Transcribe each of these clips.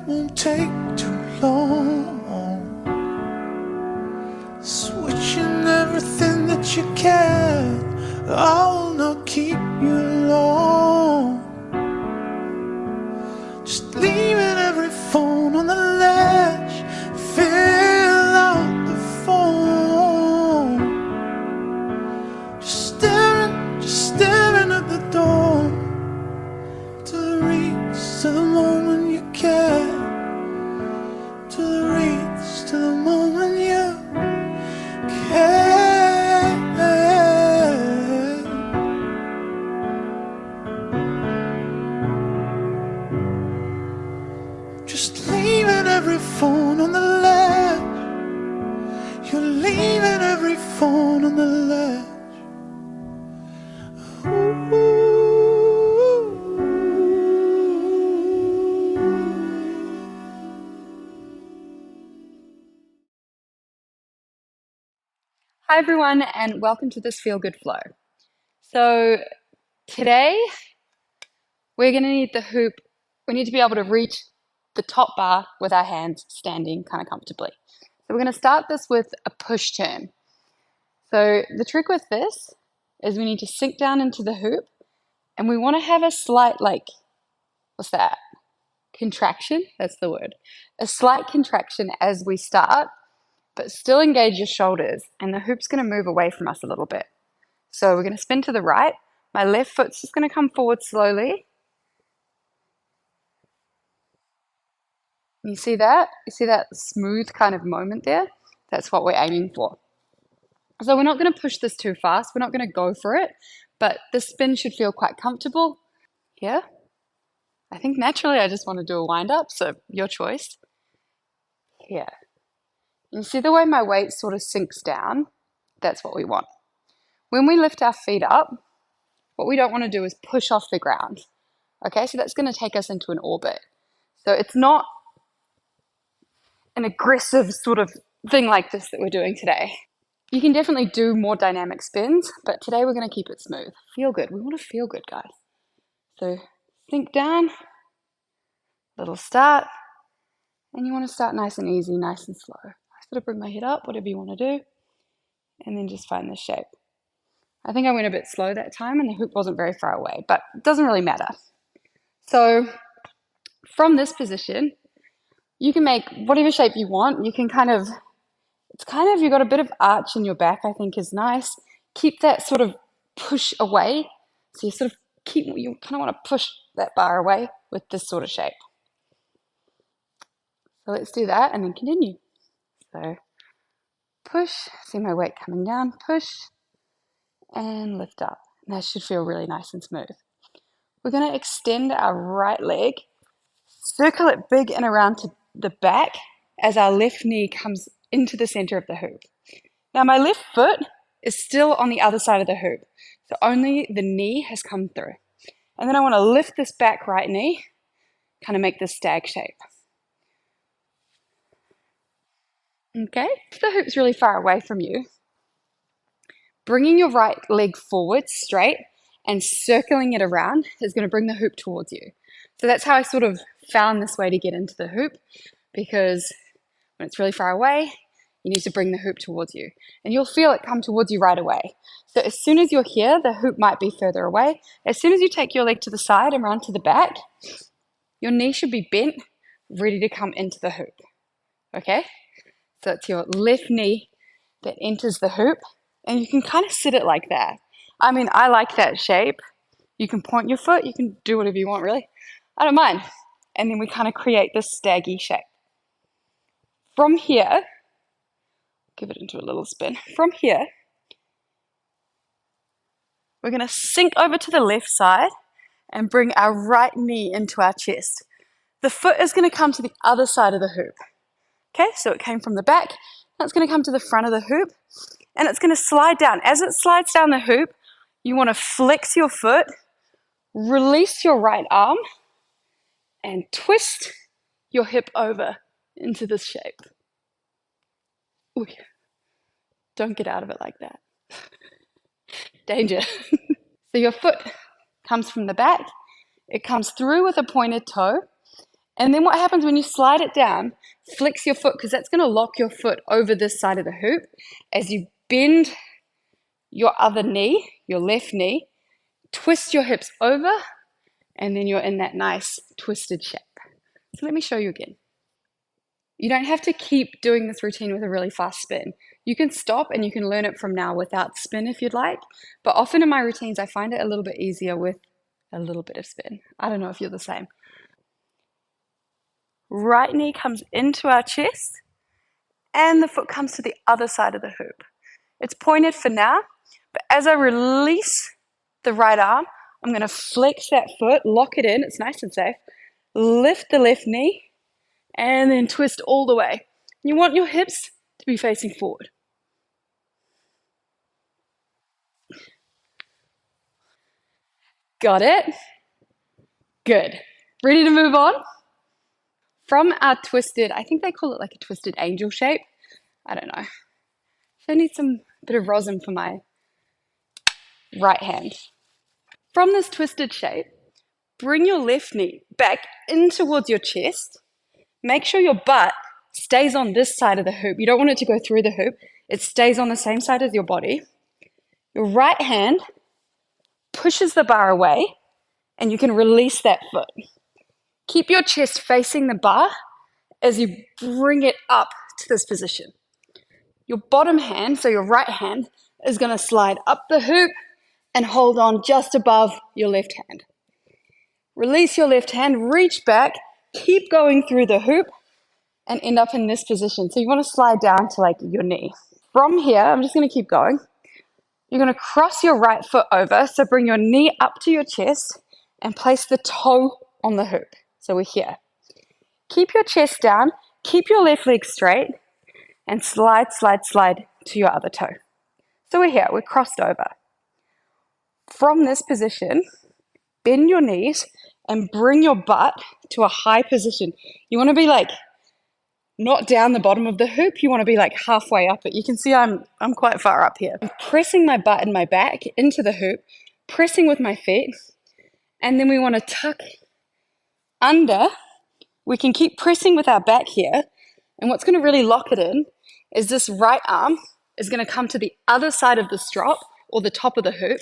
won't take too long. Switching everything that you can, I will not keep you long. Just leaving every phone on the ledge, fill out the phone. Just staring at the door, to the reach, to the moment you care, to the reach, to the moment you care. Just leaving every phone on the ledge. You're leaving every phone on the ledge. Hi everyone, and welcome to this Feel Good Flow. So today we're going to need the hoop. We need to be able to reach the top bar with our hands standing kind of comfortably. So we're going to start this with a push turn. So the trick with this is we need to sink down into the hoop, and we want to have a slight, what's that? Contraction? That's the word. A slight contraction as we start, but still engage your shoulders, and the hoop's going to move away from us a little bit. So we're going to spin to the right. My left foot's just going to come forward slowly. You see that? You see that smooth kind of moment there? That's what we're aiming for. So we're not going to push this too fast. We're not going to go for it, but the spin should feel quite comfortable. Here. I think naturally I just want to do a wind up, so your choice. Here. You see the way my weight sort of sinks down? That's what we want. When we lift our feet up, what we don't want to do is push off the ground. Okay, so that's going to take us into an orbit. So it's not an aggressive sort of thing like this that we're doing today. You can definitely do more dynamic spins, but today we're going to keep it smooth. Feel good. We want to feel good, guys. So sink down, little start, and you want to start nice and easy, nice and slow. I sort of bring my head up, whatever you want to do, and then just find the shape. I think I went a bit slow that time and the hoop wasn't very far away, but it doesn't really matter. So from this position, you can make whatever shape you want. You can you've got a bit of arch in your back, I think is nice. Keep that sort of push away. So you kind of want to push that bar away with this sort of shape. So let's do that and then continue. So push, see my weight coming down, push, and lift up. And that should feel really nice and smooth. We're going to extend our right leg, circle it big and around to the back as our left knee comes into the center of the hoop. Now my left foot is still on the other side of the hoop, so only the knee has come through. And then I want to lift this back right knee, kind of make this stag shape. Okay, if the hoop's really far away from you, bringing your right leg forward straight and circling it around is going to bring the hoop towards you. So that's how I sort of found this way to get into the hoop, because when it's really far away, you need to bring the hoop towards you. And you'll feel it come towards you right away. So as soon as you're here, the hoop might be further away. As soon as you take your leg to the side and round to the back, your knee should be bent, ready to come into the hoop. Okay? So it's your left knee that enters the hoop, and you can kind of sit it like that. I mean, I like that shape. You can point your foot, you can do whatever you want, really. I don't mind. And then we kind of create this staggy shape. From here, give it into a little spin. From here, we're going to sink over to the left side and bring our right knee into our chest. The foot is going to come to the other side of the hoop. Okay, so it came from the back, now it's going to come to the front of the hoop, and it's going to slide down. As it slides down the hoop, you want to flex your foot, release your right arm, and twist your hip over into this shape. Ooh, don't get out of it like that. Danger. So your foot comes from the back, it comes through with a pointed toe, And then what happens when you slide it down, flex your foot, because that's going to lock your foot over this side of the hoop. As you bend your other knee, your left knee, twist your hips over, and then you're in that nice twisted shape. So let me show you again. You don't have to keep doing this routine with a really fast spin. You can stop and you can learn it from now without spin if you'd like. But often in my routines, I find it a little bit easier with a little bit of spin. I don't know if you're the same. Right knee comes into our chest and the foot comes to the other side of the hoop. It's pointed for now, but as I release the right arm, I'm going to flex that foot, lock it in, it's nice and safe, lift the left knee, and then twist all the way. You want your hips to be facing forward. Got it? Good. Ready to move on? From our twisted, I think they call it like a twisted angel shape. I don't know. I need some bit of rosin for my right hand. From this twisted shape, bring your left knee back in towards your chest. Make sure your butt stays on this side of the hoop. You don't want it to go through the hoop. It stays on the same side as your body. Your right hand pushes the bar away and you can release that foot. Keep your chest facing the bar as you bring it up to this position. Your bottom hand, so your right hand, is going to slide up the hoop and hold on just above your left hand. Release your left hand, reach back, keep going through the hoop and end up in this position. So you want to slide down to like your knee. From here, I'm just going to keep going. You're going to cross your right foot over, so bring your knee up to your chest and place the toe on the hoop. So we're here. Keep your chest down, keep your left leg straight, and slide, slide, slide to your other toe. So we're here, we're crossed over. From this position, bend your knees and bring your butt to a high position. You want to be like not down the bottom of the hoop, you want to be like halfway up it. You can see I'm quite far up here. I'm pressing my butt and my back into the hoop, pressing with my feet, and then we want to tuck under. We can keep pressing with our back here, and what's going to really lock it in is this right arm is going to come to the other side of the strop or the top of the hoop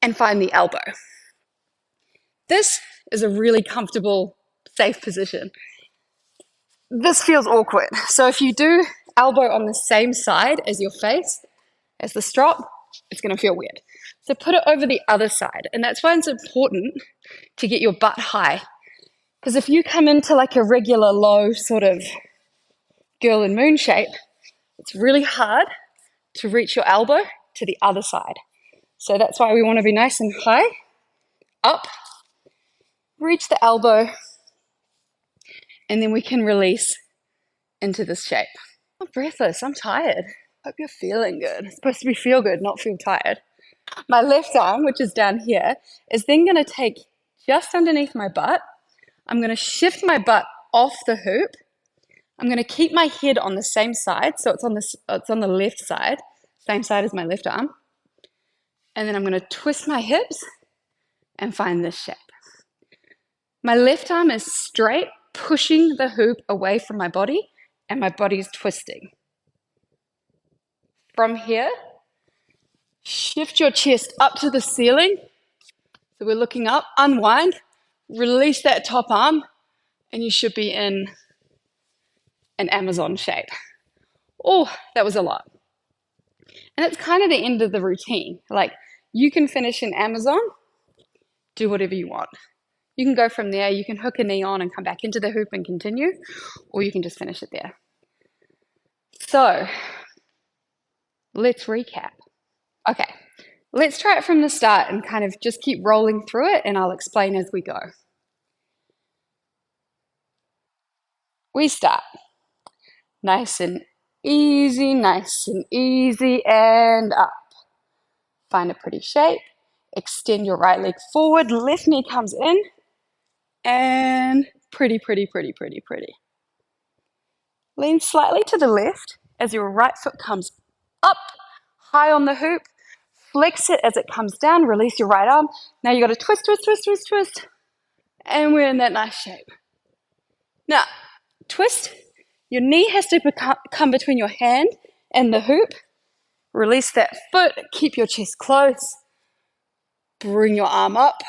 and find the elbow. This is a really comfortable, safe position. This feels awkward. So if you do elbow on the same side as your face, as the strop, it's going to feel weird. So put it over the other side. And that's why it's important to get your butt high. Because if you come into like a regular low sort of girl in moon shape, it's really hard to reach your elbow to the other side. So that's why we want to be nice and high, up, reach the elbow, and then we can release into this shape. I'm breathless, I'm tired. Hope you're feeling good. It's supposed to be feel good, not feel tired. My left arm, which is down here, is then going to take just underneath my butt. I'm going to shift my butt off the hoop. I'm going to keep my head on the same side, so it's on the left side, same side as my left arm. And then I'm going to twist my hips and find this shape. My left arm is straight, pushing the hoop away from my body, and my body is twisting. From here, shift your chest up to the ceiling. So we're looking up, unwind, release that top arm, and you should be in an Amazon shape. Oh, that was a lot. And it's kind of the end of the routine. Like, you can finish in Amazon, do whatever you want. You can go from there, you can hook a knee on and come back into the hoop and continue, or you can just finish it there. So, let's recap. Okay, let's try it from the start and kind of just keep rolling through it, and I'll explain as we go. We start nice and easy, and up. Find a pretty shape. Extend your right leg forward, left knee comes in, and pretty. Lean slightly to the left as your right foot comes up, high on the hoop. Flex it as it comes down, release your right arm. Now you got to twist, and we're in that nice shape. Now, twist. Your knee has to come between your hand and the hoop. Release that foot, keep your chest close. Bring your arm up,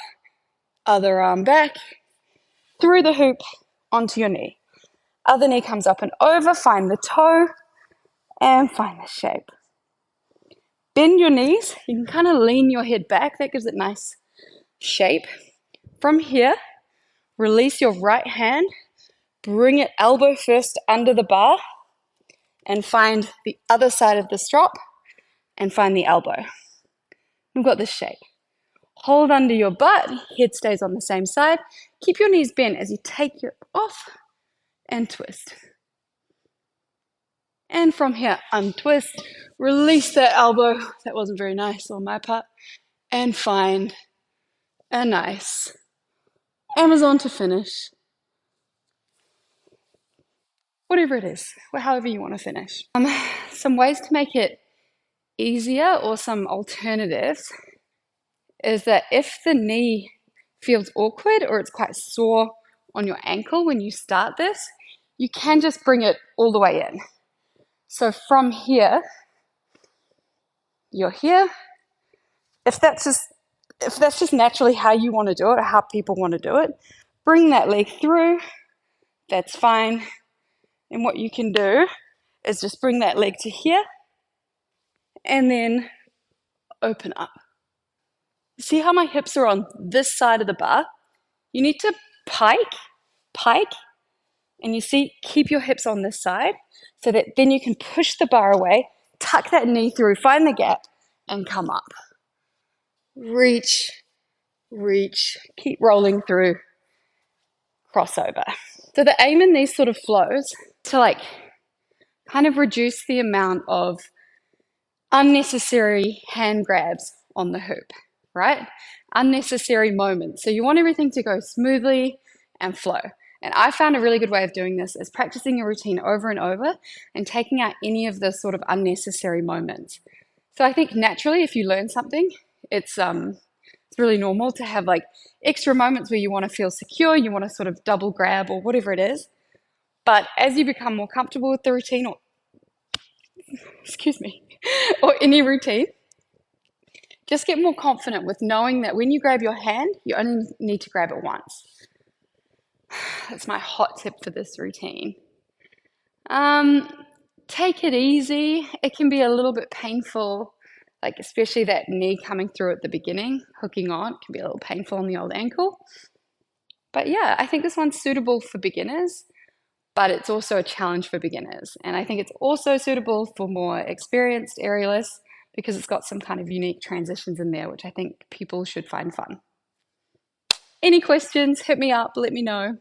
other arm back, through the hoop onto your knee. Other knee comes up and over, find the toe, and find the shape. Bend your knees. You can kind of lean your head back. That gives it nice shape. From here, release your right hand. Bring it elbow first under the bar and find the other side of the strop and find the elbow. We've got this shape. Hold under your butt, head stays on the same side. Keep your knees bent as you take your off and twist. And from here, untwist, release that elbow. That wasn't very nice on my part. And find a nice Amazon to finish. Whatever it is, however you want to finish. Some ways to make it easier or some alternatives is that if the knee feels awkward or it's quite sore on your ankle when you start this, you can just bring it all the way in. So from here, you're here. If that's just naturally how you want to do it or how people want to do it, bring that leg through. That's fine. And what you can do is just bring that leg to here and then open up. See how my hips are on this side of the bar? You need to pike, and you see, keep your hips on this side so that then you can push the bar away, tuck that knee through, find the gap, and come up. Reach, keep rolling through, crossover. So the aim in these sort of flows to kind of reduce the amount of unnecessary hand grabs on the hoop, right? Unnecessary moments. So you want everything to go smoothly and flow. And I found a really good way of doing this is practicing your routine over and over and taking out any of the sort of unnecessary moments. So I think naturally, if you learn something, it's really normal to have extra moments where you want to feel secure, you want to sort of double grab or whatever it is. But as you become more comfortable with the routine, or or any routine, just get more confident with knowing that when you grab your hand, you only need to grab it once. That's my hot tip for this routine. Take it easy. It can be a little bit painful, especially that knee coming through at the beginning, hooking on, can be a little painful on the old ankle. But yeah, I think this one's suitable for beginners, but it's also a challenge for beginners. And I think it's also suitable for more experienced aerialists because it's got some kind of unique transitions in there, which I think people should find fun. Any questions, hit me up, let me know.